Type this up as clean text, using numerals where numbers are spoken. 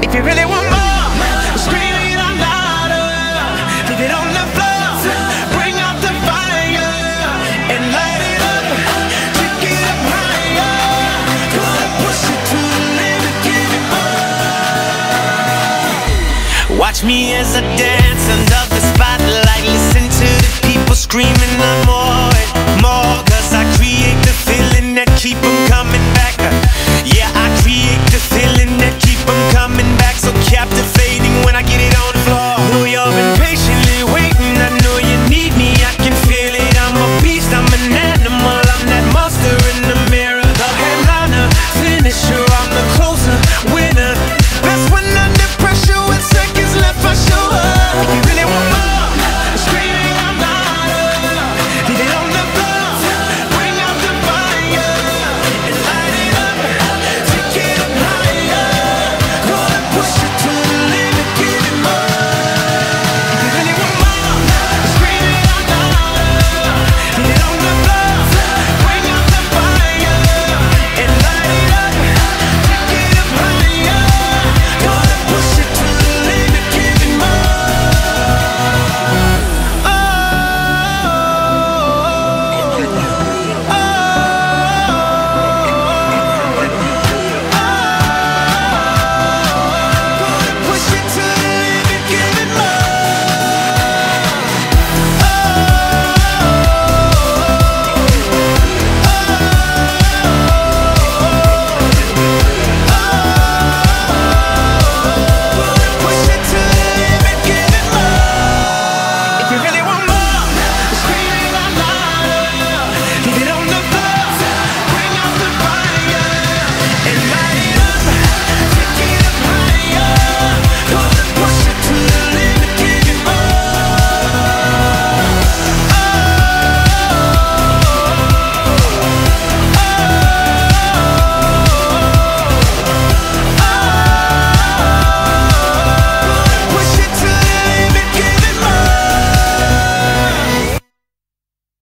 If you really want more, scream it out louder. Leave it on the floor, bring out the fire and light it up, take it up higher. Gonna push it to the limit, give it more. Watch me as I dance under the spotlight. Listen to the people screaming on more and more, 'cause I create the feeling that keep them coming